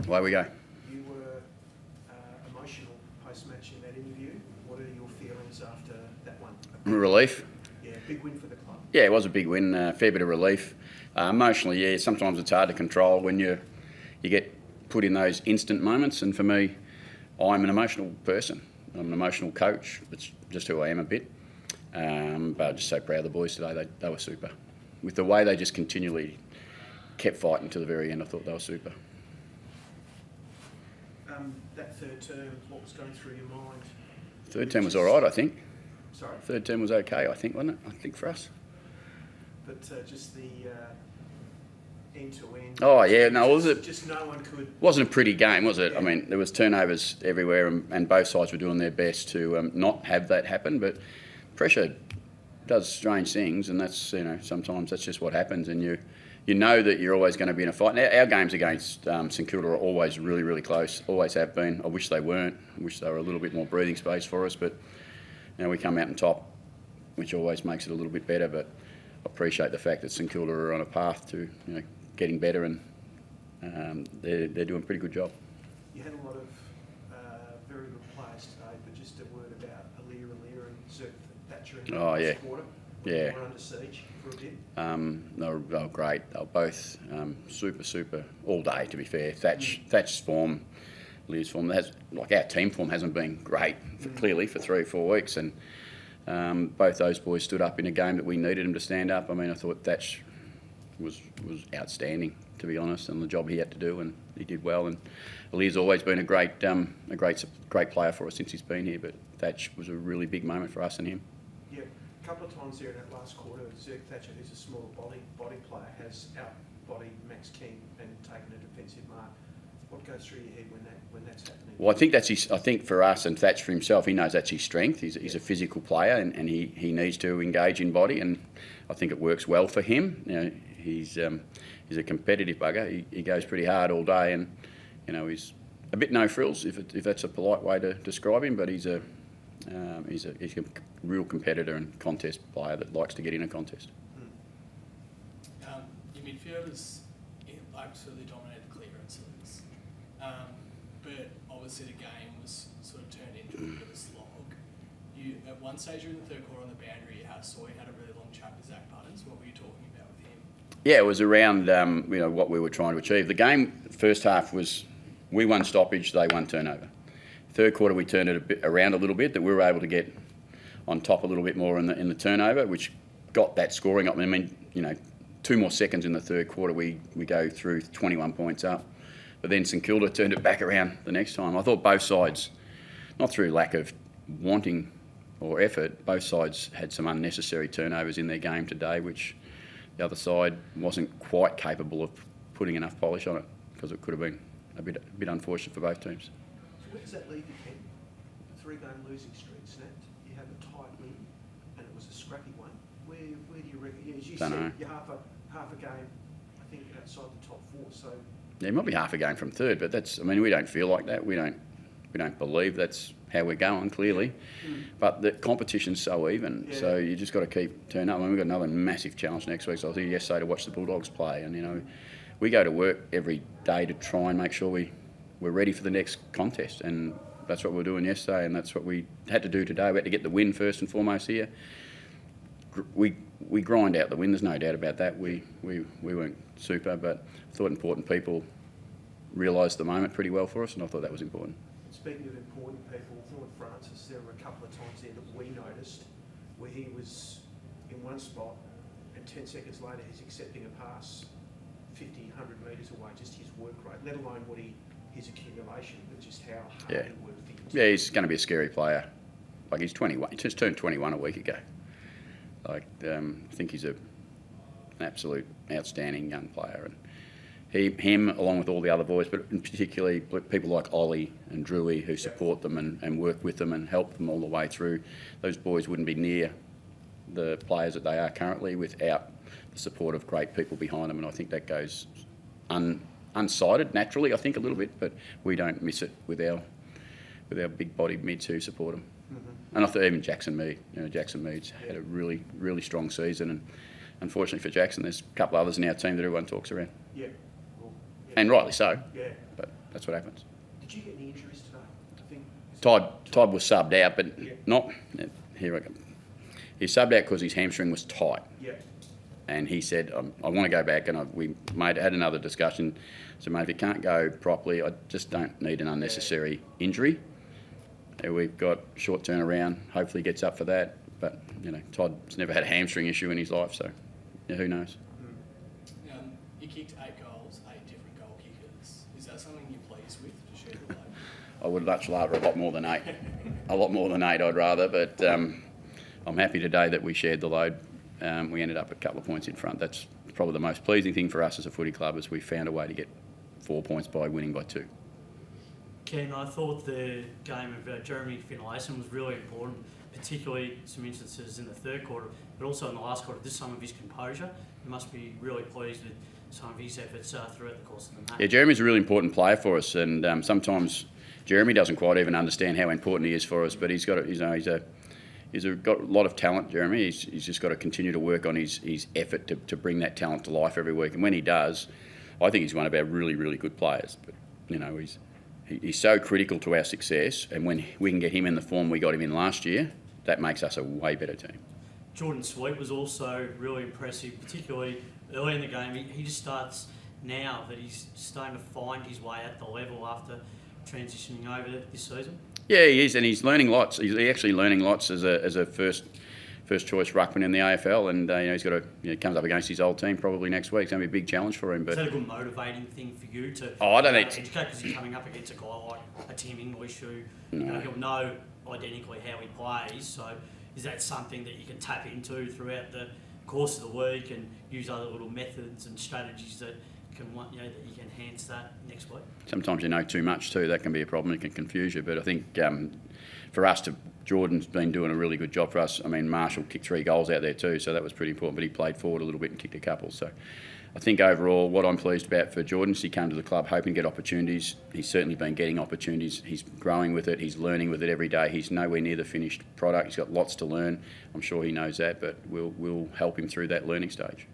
away we go. You were emotional post-match in that interview. What are your feelings after that one? Relief. Yeah, big win for the club. Yeah, it was a big win, fair bit of relief. Emotionally, yeah, sometimes it's hard to control when you get put in those instant moments, and for me, I'm an emotional person. I'm an emotional coach. It's just who I am a bit. But I'm just so proud of the boys today. They were super. With the way they just continually kept fighting to the very end, I thought they were super. That third term, what was going through your mind? Third term was all right, I think. Sorry? Third term was okay, I think, wasn't it? I think for us. But just the end-to-end... Oh, yeah, no, was it? Just no one could... Wasn't a pretty game, was it? Yeah. I mean, there was turnovers everywhere, and both sides were doing their best to not have that happen, but pressure does strange things, and that's, sometimes that's just what happens, and you know that you're always going to be in a fight. Now, our games against St Kilda are always really, really close, always have been. I wish they weren't. I wish they were a little bit more breathing space for us, but we come out on top, which always makes it a little bit better, but I appreciate the fact that St Kilda are on a path to getting better, and they're doing a pretty good job. You had a lot of very good players today, but just a word about Aliir Aliir and Zerk Thatcher in the last quarter. Yeah. They were under siege for a bit. They were great. They were both super all day, to be fair. Thatch's form, Lear's form, our team form hasn't been great, clearly, for 3 or 4 weeks, and both those boys stood up in a game that we needed them to stand up. I mean, I thought Thatch was outstanding, to be honest, and the job he had to do, and he did well. And Aliir's always been a great player for us since he's been here, but Thatch was a really big moment for us and him. Yeah, a couple of times there in that last quarter, Zerk Thatcher, who's a smaller body player, has out-bodied Max King and taken a defensive mark. What goes through your head when that's happening? Well, I think I think for us and Thatch for himself, he knows that's his strength. He's a physical player, and he needs to engage in body, and I think it works well for him. He's a competitive bugger. He goes pretty hard all day, and he's a bit no frills, if that's a polite way to describe him. But he's a real competitor and contest player that likes to get in a contest. Your midfielders absolutely dominated clearances, but obviously the game was sort of turned into a bit of a slog. At one stage during the third quarter on the boundary, you had a really long chat with Zach Buttons. What were you talking about with him? Yeah, it was around what we were trying to achieve. The game, first half was we won stoppage, they won turnover. Third quarter we turned it around a little bit, that we were able to get on top a little bit more in the turnover, which got that scoring up. I mean, 2 more seconds in the third quarter, we go through 21 points up. But then St Kilda turned it back around the next time. I thought both sides, not through lack of wanting or effort, both sides had some unnecessary turnovers in their game today, which the other side wasn't quite capable of putting enough polish on it, because it could have been a bit unfortunate for both teams. So where does that leave you, Ken? A 3-game losing streak snapped. You have a tight win, and it was a scrappy one. Where do you reckon? As you said, you're half a game, I think, outside the top 4. So yeah, it might be half a game from third, but we don't feel like that. We don't believe that's how we're going, clearly. But the competition's so even, so you just got to keep turning up. I mean, we've got another massive challenge next week. So I was here yesterday to watch the Bulldogs play, and we go to work every day to try and make sure we're ready for the next contest, and that's what we were doing yesterday, and that's what we had to do today. We had to get the win first and foremost here. We grind out the win, there's no doubt about that. We weren't super, but I thought important people realised the moment pretty well for us, and I thought that was important. Speaking of important people, Vaughan Francis, there were a couple of times there that we noticed where he was in one spot and 10 seconds later he's accepting a pass 50, 100 metres away, just his work rate, let alone his accumulation, but just how hard he worked. Yeah, he's going to be a scary player. Like, he's 21, he just turned 21 a week ago. I think he's an absolute outstanding young player, and him along with all the other boys, but particularly people like Ollie and Drewy who support them and work with them and help them all the way through. Those boys wouldn't be near the players that they are currently without the support of great people behind them, and I think that goes unsighted naturally, I think, a little bit, but we don't miss it with our big-bodied mids who support them. And I thought even Jackson Mead, Jackson Mead's had a really, really strong season, and unfortunately for Jackson, there's a couple others in our team that everyone talks around. Yeah. And rightly so. Yeah. But That's what happens. Did you get any injuries today? I think Todd was subbed out, but Yeah. not... Here I go. He subbed out because his hamstring was tight. Yeah. And he said, I want to go back, and we had another discussion. So, mate, if it can't go properly, I just don't need an unnecessary injury. We've got short turnaround. Hopefully, he gets up for that. But Todd's never had a hamstring issue in his life, so who knows? You kicked 8 goals, 8 different goal kickers. Is that something you're pleased with to share the load? I would much rather a lot more than 8. A lot more than 8, I'd rather. But I'm happy today that we shared the load. We ended up a couple of points in front. That's probably the most pleasing thing for us as a footy club, is we found a way to get 4 points by winning by 2. Ken, I thought the game of Jeremy Finlayson was really important, particularly some instances in the third quarter, but also in the last quarter, just some of his composure. You must be really pleased with some of his efforts throughout the course of the match. Yeah, Jeremy's a really important player for us, and sometimes Jeremy doesn't quite even understand how important he is for us, but he's got got a lot of talent, Jeremy. He's just got to continue to work on his effort to bring that talent to life every week, and when he does, I think he's one of our really, really good players. But he's so critical to our success, and when we can get him in the form we got him in last year, that makes us a way better team. Jordan Sweet was also really impressive, particularly early in the game. He just starts now that he's starting to find his way at the level after transitioning over this season. Yeah, he is, and he's learning lots. He's actually learning lots as a first choice ruckman in the AFL, and he's got to comes up against his old team probably next week. It's going to be a big challenge for him. But is that a good motivating thing for you to? I don't think educate, because you're coming up against a guy like a Tim English who he'll know identically how he plays. So is that something that you can tap into throughout the course of the week and use other little methods and strategies that that you can enhance that next week? Sometimes you know too much too. That can be a problem. It can confuse you. But I think for us Jordan's been doing a really good job for us. I mean, Marshall kicked 3 goals out there too, so that was pretty important. But he played forward a little bit and kicked a couple. So I think overall, what I'm pleased about for Jordan is he came to the club hoping to get opportunities. He's certainly been getting opportunities. He's growing with it. He's learning with it every day. He's nowhere near the finished product. He's got lots to learn. I'm sure he knows that, but we'll help him through that learning stage.